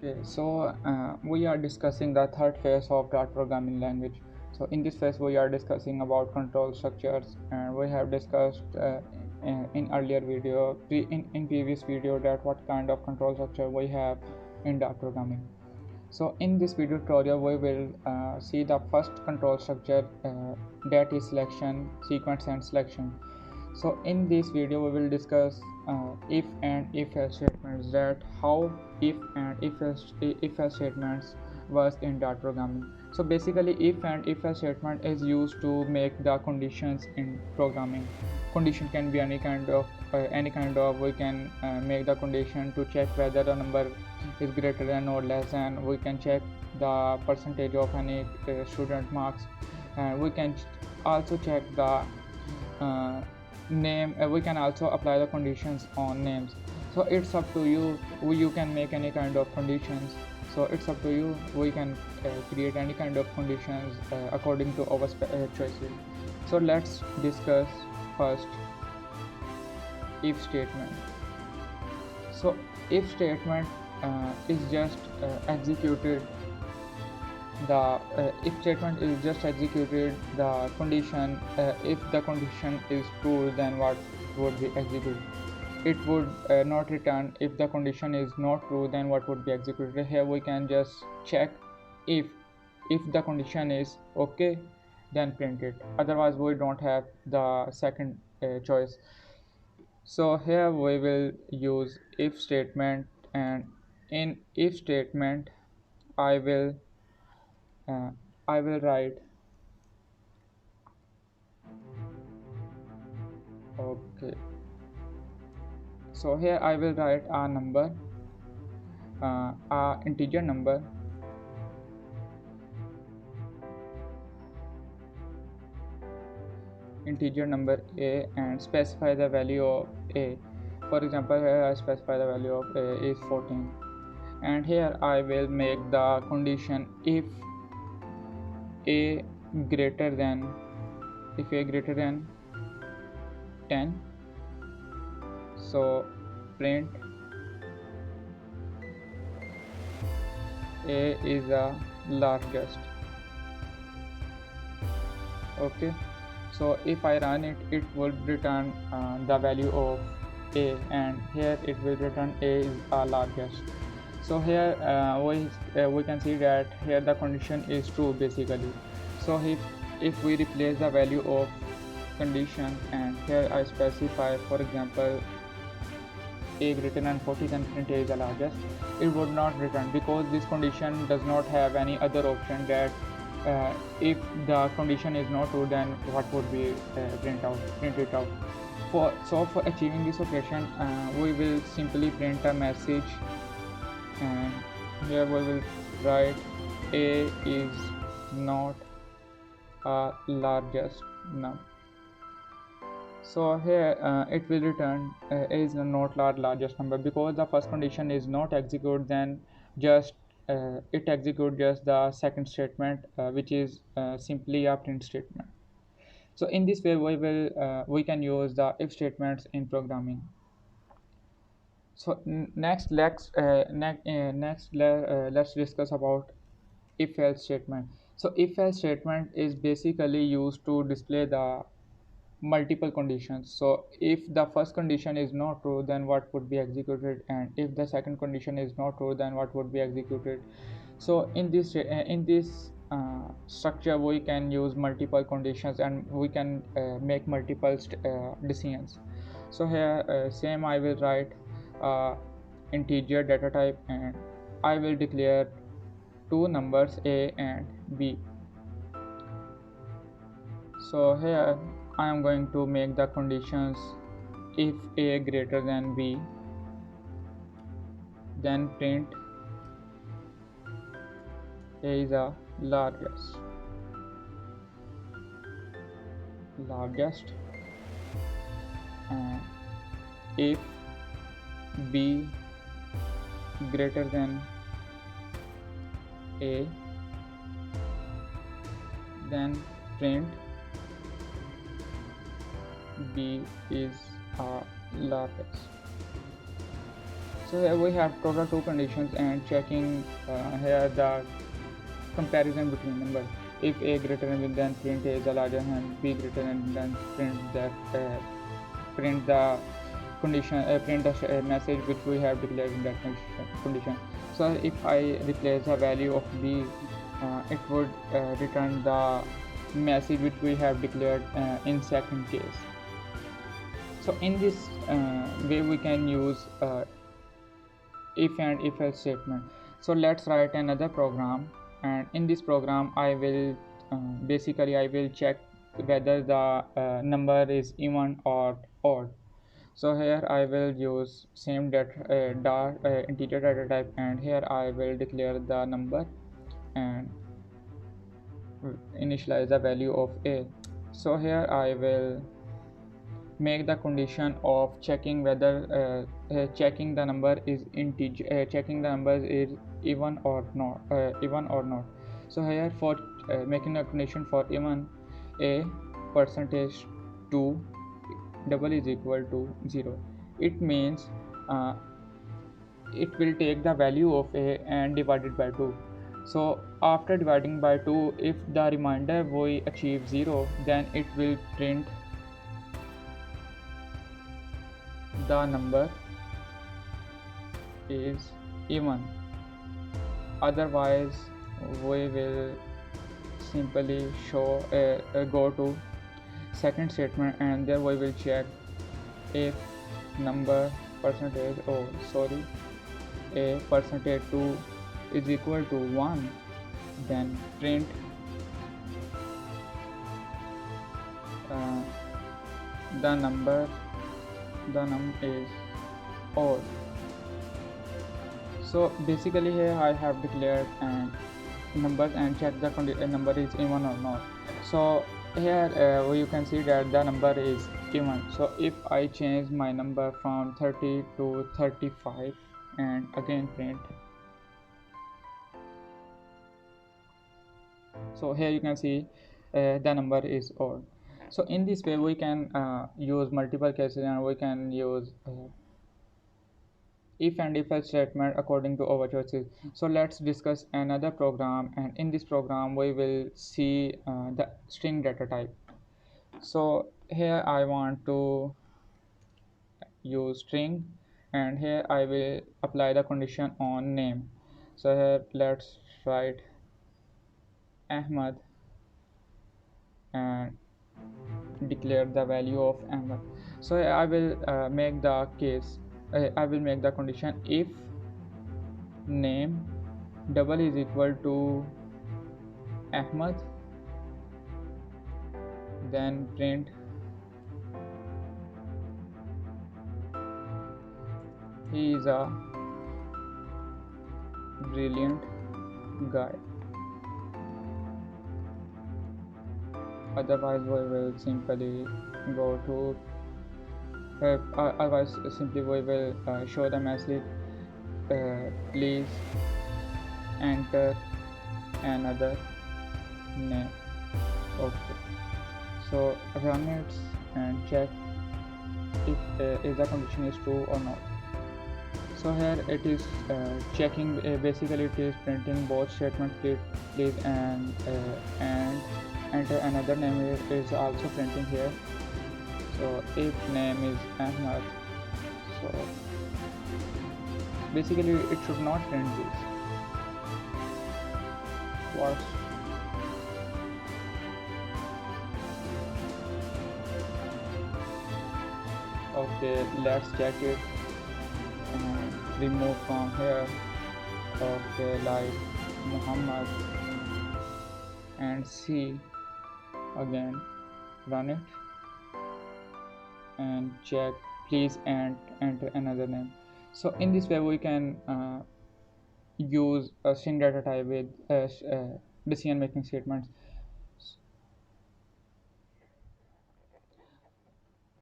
Okay, so we are discussing the third phase of dart programming language. So in this phase, we are discussing about control structures, and we have discussed in earlier video, in previous video, that what kind of control structure we have in dart programming. So in this video tutorial, we will see the first control structure, that is selection, sequence, and selection. So in this video we will discuss if and if else statements, that how if and if else statements work in dart programming. So basically, if and if else statement is used to make the conditions in programming. Condition can be any kind of we can make the condition to check whether a number is greater than or less than. We can check the percentage of any student marks, and we can also check the uh, name. We can also apply the conditions on names. So it's up to you. You can make any kind of conditions. So it's up to you. We can create any kind of conditions according to our choices. So let's discuss first if statement. So if statement is just executed the if statement is just executed the condition. If the condition is true, then what would be executed? It would not return. If the condition is not true, then what would be executed? Here we can just check if the condition is okay, then print it. Otherwise we don't have the second choice. So here we will use if statement, and in if statement I will uh, write. Okay, so here I will write a number, a integer number, a, and specify the value of a. For example, here I specify the value of a is 14, and here I will make the condition if a greater than 10. So print a is a largest. Okay, so if I run it, it will return the value of a, and here it will return a is a largest. So here we can see that here the condition is true basically. So if we replace the value of condition, and here I specify, for example, a greater than 40, then print a is the largest, it would not return, because this condition does not have any other option that if the condition is not true, then what would be print it out. For achieving this operation, we will simply print a message, and here we will write a is not a largest number. So here it will return a is not largest number, because the first condition is not executed. Then just it execute just the second statement, which is simply a print statement. So in this way we can use the if statements in programming. So let's discuss about if else statement. So if else statement is basically used to display the multiple conditions. So if the first condition is not true, then what would be executed, and if the second condition is not true, then what would be executed. So in this structure we can use multiple conditions, and we can make multiple decisions. So here same I will write integer data type, and I will declare two numbers a and b. So here I am going to make the conditions if a greater than b, then print a is a largest, and if b greater than a, then print b is a largest. So here we have total two conditions and checking here the comparison between numbers. If a greater than print a is a larger and b greater than print the condition print the message which we have declared in that condition. So if I replace the value of b, it would return the message which we have declared in second case. So in this way we can use if and if else statement. So let's write another program, and in this program I will basically I will check whether the number is even or odd. So here I will use same integer data type, and here I will declare the number and initialize the value of a. So here I will make the condition of checking whether checking the number is integer, checking the number is even or not. So here for making a condition for even, a percentage 2 double is equal to 0. It means it will take the value of a and divide it by 2. So after dividing by 2, if the remainder we achieve 0, then it will print the number is even. Otherwise we will simply show go to second statement, and there we will check if number percentage a percentage 2 is equal to 1, then print the number is odd. So basically here I have declared numbers and check the number is even or not. So here you can see that the number is even. So if I change my number from 30 to 35 and again print, so here you can see the number is odd. So in this way we can use multiple cases, and we can use if and if else statement according to our choices. So let's discuss another program, and in this program we will see the string data type. So here I want to use string, and here I will apply the condition on name. So here let's write Ahmad and declare the value of Ahmad. So I will make the case, I will make the condition if name double is equal to Ahmad, then print he is a brilliant guy. Otherwise we will simply go to otherwise simply we will show the message please enter another name. Okay, so run it and check if the condition is true or not. So here it is checking, basically it is printing both statements please and enter another name is also printing here. So if name is Ahmad, so basically it should not print this. What? Okay, let's check it and remove from here. Okay, like Muhammad, and see again, run it and check please and enter another name. So in this way we can use a string data type with decision making statements.